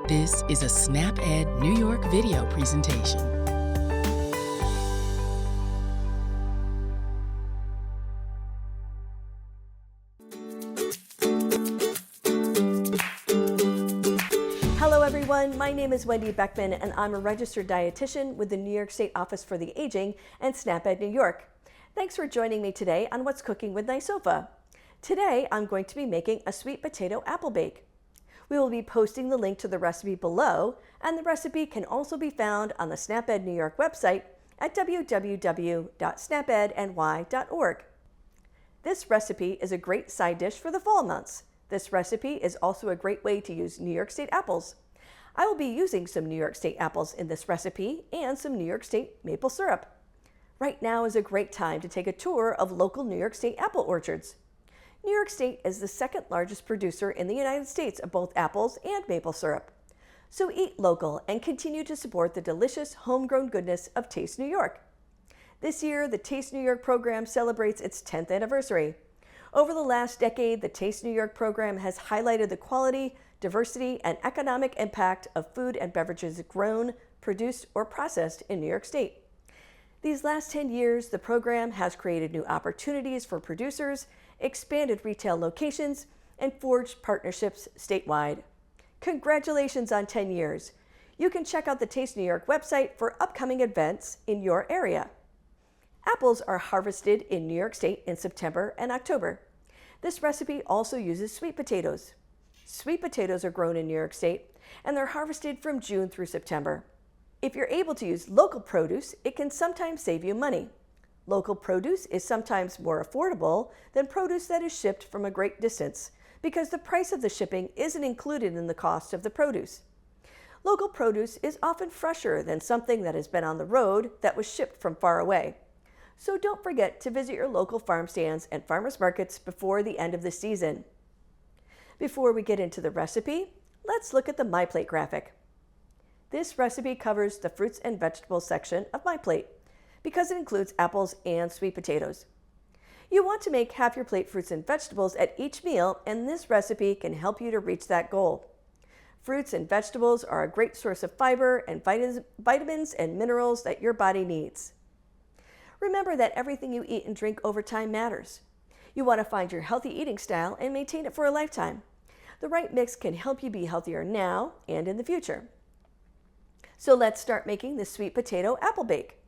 This is a SnapEd New York video presentation. Hello everyone, my name is Wendy Beckman and I'm a registered dietitian with the New York State Office for the Aging and SnapEd New York. Thanks for joining me today on What's Cooking with NYSOFA. Today I'm going to be making a sweet potato apple bake. We will be posting the link to the recipe below, and the recipe can also be found on the SnapEd New York website at www.snapedny.org. This recipe is a great side dish for the fall months. This recipe is also a great way to use New York State apples. I will be using some New York State apples in this recipe and some New York State maple syrup. Right now is a great time to take a tour of local New York State apple orchards. New York State is the second largest producer in the United States of both apples and maple syrup. So eat local and continue to support the delicious homegrown goodness of Taste New York. This year, the Taste New York program celebrates its 10th anniversary. Over the last decade, the Taste New York program has highlighted the quality, diversity, and economic impact of food and beverages grown, produced, or processed in New York State. These last 10 years, the program has created new opportunities for producers, expanded retail locations, and forged partnerships statewide. Congratulations on 10 years. You can check out the Taste New York website for upcoming events in your area. Apples are harvested in New York State in September and October. This recipe also uses sweet potatoes. Sweet potatoes are grown in New York State, and they're harvested from June through September. If you're able to use local produce, it can sometimes save you money. Local produce is sometimes more affordable than produce that is shipped from a great distance because the price of the shipping isn't included in the cost of the produce. Local produce is often fresher than something that has been on the road that was shipped from far away. So don't forget to visit your local farm stands and farmers markets before the end of the season. Before we get into the recipe, let's look at the My Plate graphic. This recipe covers the fruits and vegetables section of My Plate, because it includes apples and sweet potatoes. You want to make half your plate fruits and vegetables at each meal, and this recipe can help you to reach that goal. Fruits and vegetables are a great source of fiber and vitamins and minerals that your body needs. Remember that everything you eat and drink over time matters. You want to find your healthy eating style and maintain it for a lifetime. The right mix can help you be healthier now and in the future. So let's start making the sweet potato apple bake.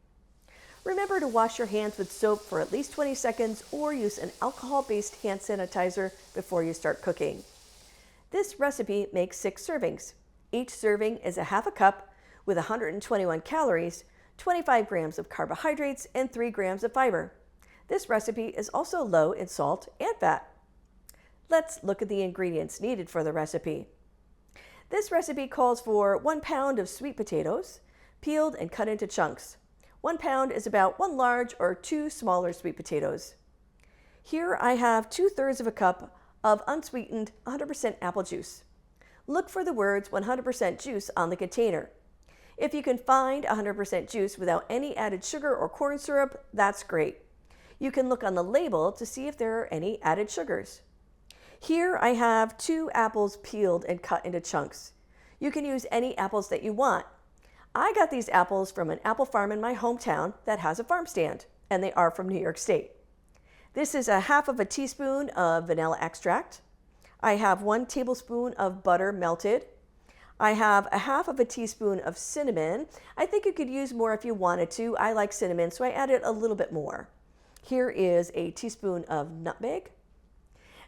Remember to wash your hands with soap for at least 20 seconds or use an alcohol-based hand sanitizer before you start cooking. This recipe makes 6 servings. Each serving is a half a cup with 121 calories, 25 grams of carbohydrates, and 3 grams of fiber. This recipe is also low in salt and fat. Let's look at the ingredients needed for the recipe. This recipe calls for 1 pound of sweet potatoes, peeled and cut into chunks. 1 pound is about 1 large or 2 smaller sweet potatoes. Here I have 2/3 of a cup of unsweetened 100% apple juice. Look for the words 100% juice on the container. If you can find 100% juice without any added sugar or corn syrup, that's great. You can look on the label to see if there are any added sugars. Here I have 2 apples peeled and cut into chunks. You can use any apples that you want. I got these apples from an apple farm in my hometown that has a farm stand, and they are from New York State. This is a half of a teaspoon of vanilla extract. I have 1 tablespoon of butter melted. I have a half of a teaspoon of cinnamon. I think you could use more if you wanted to. I like cinnamon, so I added a little bit more. Here is a teaspoon of nutmeg.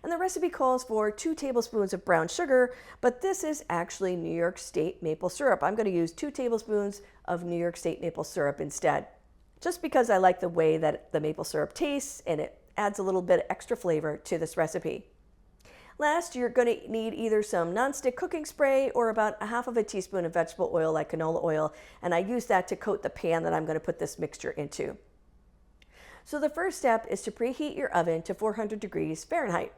And the recipe calls for 2 tablespoons of brown sugar, but this is actually New York State maple syrup. I'm going to use 2 tablespoons of New York State maple syrup instead, just because I like the way that the maple syrup tastes and it adds a little bit of extra flavor to this recipe. Last, you're going to need either some nonstick cooking spray or about a half of a teaspoon of vegetable oil like canola oil, and I use that to coat the pan that I'm going to put this mixture into. So the first step is to preheat your oven to 400 degrees Fahrenheit.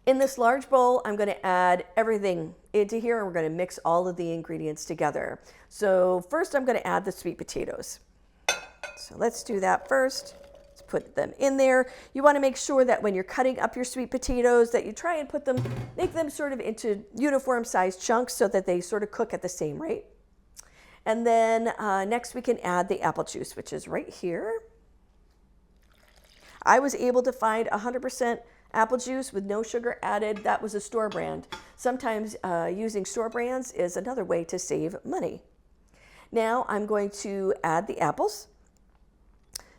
In this large bowl, I'm going to add everything into here and we're going to mix all of the ingredients together. So first I'm going to add the sweet potatoes. So let's do that first. Let's put them in there. You want to make sure that when you're cutting up your sweet potatoes that you try and make them sort of into uniform sized chunks so that they sort of cook at the same rate. And then next we can add the apple juice, which is right here. I was able to find 100% apple juice with no sugar added. That was a store brand. Sometimes using store brands is another way to save money. Now I'm going to add the apples.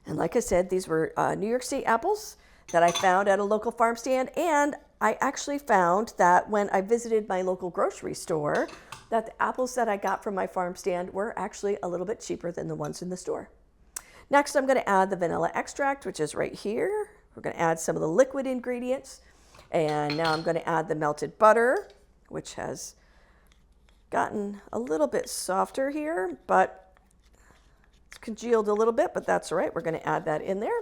And like I said, these were New York State apples that I found at a local farm stand. And I actually found that when I visited my local grocery store, that the apples that I got from my farm stand were actually a little bit cheaper than the ones in the store. Next, I'm going to add the vanilla extract, which is right here. We're going to add some of the liquid ingredients. And now I'm going to add the melted butter, which has gotten a little bit softer here, but it's congealed a little bit, but that's all right. We're going to add that in there.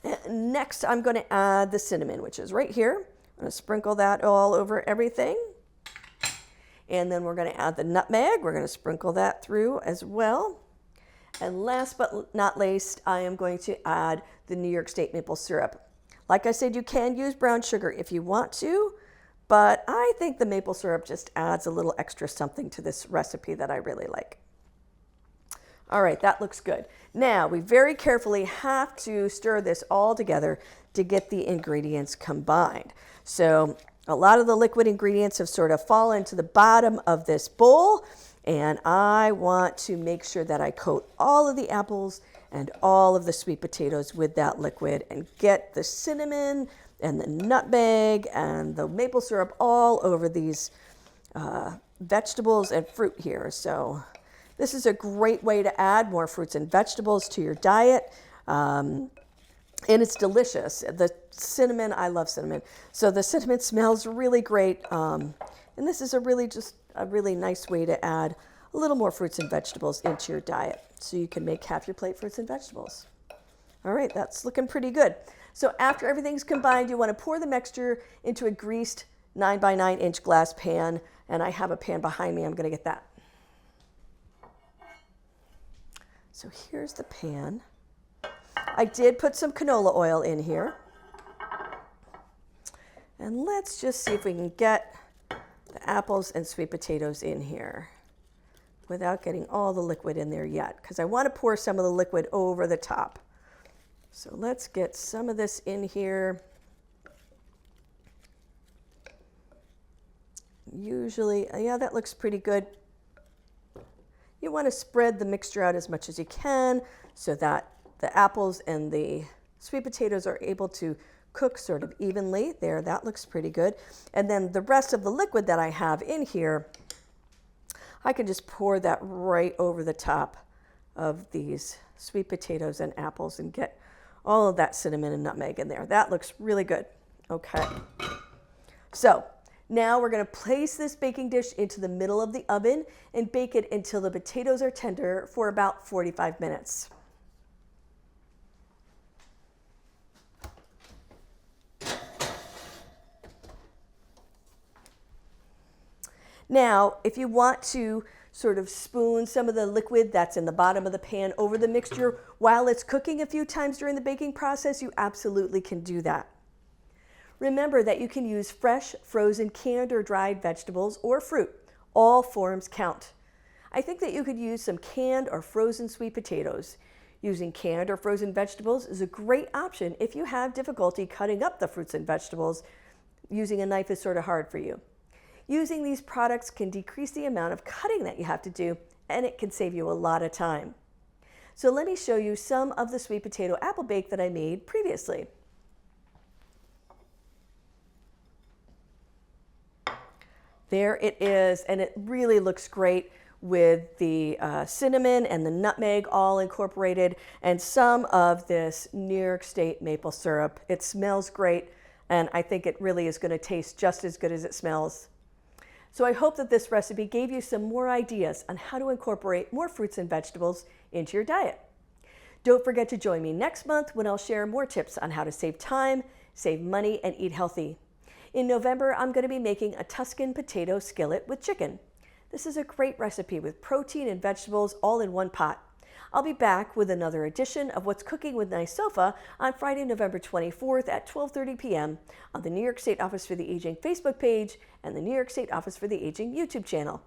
And next, I'm going to add the cinnamon, which is right here. I'm going to sprinkle that all over everything. And then we're going to add the nutmeg. We're going to sprinkle that through as well. And last but not least, I am going to add the New York State maple syrup. Like I said, you can use brown sugar if you want to, but I think the maple syrup just adds a little extra something to this recipe that I really like. All right, that looks good. Now, we very carefully have to stir this all together to get the ingredients combined. So a lot of the liquid ingredients have sort of fallen to the bottom of this bowl, and I want to make sure that I coat all of the apples and all of the sweet potatoes with that liquid and get the cinnamon and the nutmeg and the maple syrup all over these vegetables and fruit here. So this is a great way to add more fruits and vegetables to your diet. And it's delicious. The cinnamon, I love cinnamon. So the cinnamon smells really great. And this is a really nice way to add a little more fruits and vegetables into your diet. So you can make half your plate fruits and vegetables. All right, that's looking pretty good. So after everything's combined, you want to pour the mixture into a greased 9 by 9 inch glass pan. And I have a pan behind me. I'm going to get that. So here's the pan. I did put some canola oil in here. And let's just see if we can get the apples and sweet potatoes in here without getting all the liquid in there yet, because I want to pour some of the liquid over the top. So let's get some of this in here. Usually, yeah, that looks pretty good. You want to spread the mixture out as much as you can so that the apples and the sweet potatoes are able to cook sort of evenly. There, that looks pretty good. And then the rest of the liquid that I have in here, I can just pour that right over the top of these sweet potatoes and apples and get all of that cinnamon and nutmeg in there. That looks really good. Okay. So now we're going to place this baking dish into the middle of the oven and bake it until the potatoes are tender for about 45 minutes. Now, if you want to sort of spoon some of the liquid that's in the bottom of the pan over the mixture while it's cooking a few times during the baking process, you absolutely can do that. Remember that you can use fresh, frozen, canned, or dried vegetables or fruit. All forms count. I think that you could use some canned or frozen sweet potatoes. Using canned or frozen vegetables is a great option if you have difficulty cutting up the fruits and vegetables. Using a knife is sort of hard for you. Using these products can decrease the amount of cutting that you have to do, and it can save you a lot of time. So let me show you some of the sweet potato apple bake that I made previously. There it is, and it really looks great with the cinnamon and the nutmeg all incorporated and some of this New York State maple syrup. It smells great, and I think it really is going to taste just as good as it smells. So I hope that this recipe gave you some more ideas on how to incorporate more fruits and vegetables into your diet. Don't forget to join me next month when I'll share more tips on how to save time, save money, and eat healthy. In November, I'm going to be making a Tuscan potato skillet with chicken. This is a great recipe with protein and vegetables all in one pot. I'll be back with another edition of What's Cooking with NYSOFA on Friday, November 24th at 12:30 p.m. on the New York State Office for the Aging Facebook page and the New York State Office for the Aging YouTube channel.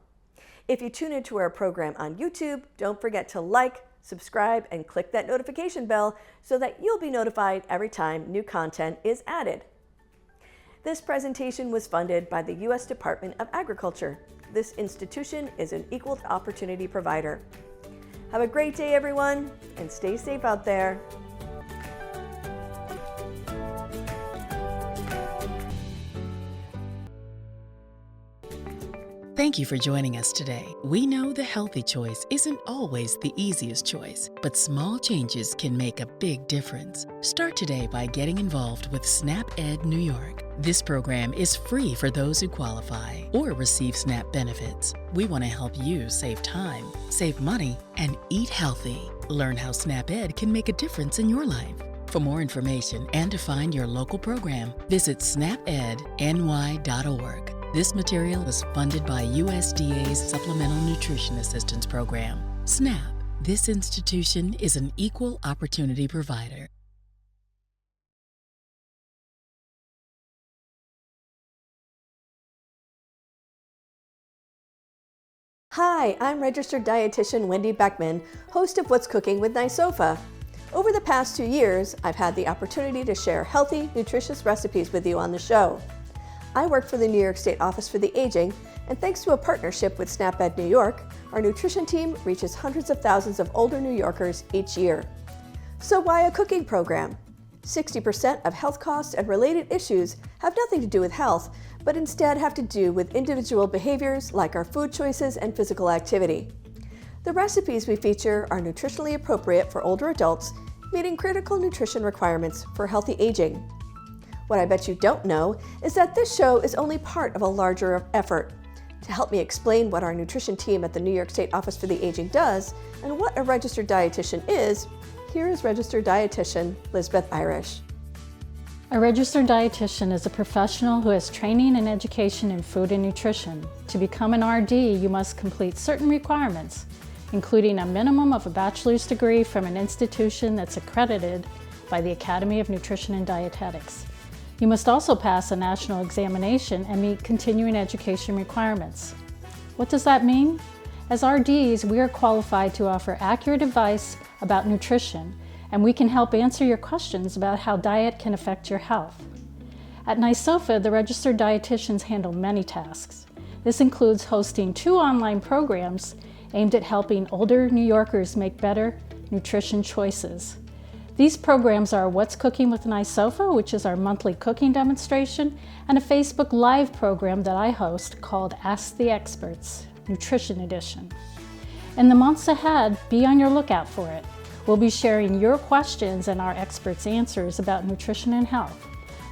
If you tune into our program on YouTube, don't forget to like, subscribe, and click that notification bell so that you'll be notified every time new content is added. This presentation was funded by the U.S. Department of Agriculture. This institution is an equal opportunity provider. Have a great day, everyone, and stay safe out there. Thank you for joining us today. We know the healthy choice isn't always the easiest choice, but small changes can make a big difference. Start today by getting involved with SNAP-Ed New York. This program is free for those who qualify or receive SNAP benefits. We want to help you save time, save money, and eat healthy. Learn how SNAP-Ed can make a difference in your life. For more information and to find your local program, visit snapedny.org. This material is funded by USDA's Supplemental Nutrition Assistance Program. SNAP. This institution is an equal opportunity provider. Hi, I'm registered dietitian Wendy Beckman, host of What's Cooking with NYSOFA. Over the past 2 years, I've had the opportunity to share healthy, nutritious recipes with you on the show. I work for the New York State Office for the Aging, and thanks to a partnership with SNAP-Ed New York, our nutrition team reaches hundreds of thousands of older New Yorkers each year. So why a cooking program? 60% of health costs and related issues have nothing to do with health, but instead have to do with individual behaviors like our food choices and physical activity. The recipes we feature are nutritionally appropriate for older adults, meeting critical nutrition requirements for healthy aging. What I bet you don't know is that this show is only part of a larger effort. To help me explain what our nutrition team at the New York State Office for the Aging does and what a registered dietitian is, here is registered dietitian Lisbeth Irish. A registered dietitian is a professional who has training and education in food and nutrition. To become an RD, you must complete certain requirements, including a minimum of a bachelor's degree from an institution that's accredited by the Academy of Nutrition and Dietetics. You must also pass a national examination and meet continuing education requirements. What does that mean? As RDs, we are qualified to offer accurate advice about nutrition, and we can help answer your questions about how diet can affect your health. At NYSOFA, the registered dietitians handle many tasks. This includes hosting 2 online programs aimed at helping older New Yorkers make better nutrition choices. These programs are What's Cooking with NYSOFA, which is our monthly cooking demonstration, and a Facebook Live program that I host called Ask the Experts, Nutrition Edition. In the months ahead, be on your lookout for it. We'll be sharing your questions and our experts' answers about nutrition and health.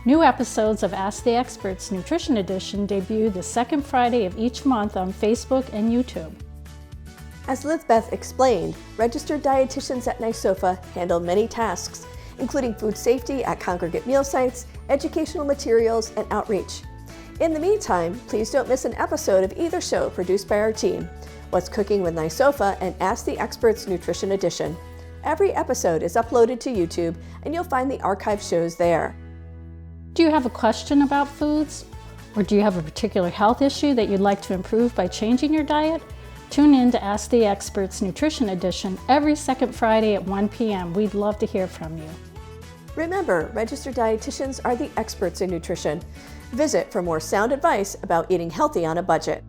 New episodes of Ask the Experts Nutrition Edition debut the second Friday of each month on Facebook and YouTube. As Lisbeth explained, registered dietitians at NYSOFA handle many tasks, including food safety at congregate meal sites, educational materials, and outreach. In the meantime, please don't miss an episode of either show produced by our team, What's Cooking with NYSOFA and Ask the Experts Nutrition Edition. Every episode is uploaded to YouTube, and you'll find the archive shows there. Do you have a question about foods? Or do you have a particular health issue that you'd like to improve by changing your diet? Tune in to Ask the Experts Nutrition Edition every second Friday at 1 p.m. We'd love to hear from you. Remember, registered dietitians are the experts in nutrition. Visit for more sound advice about eating healthy on a budget.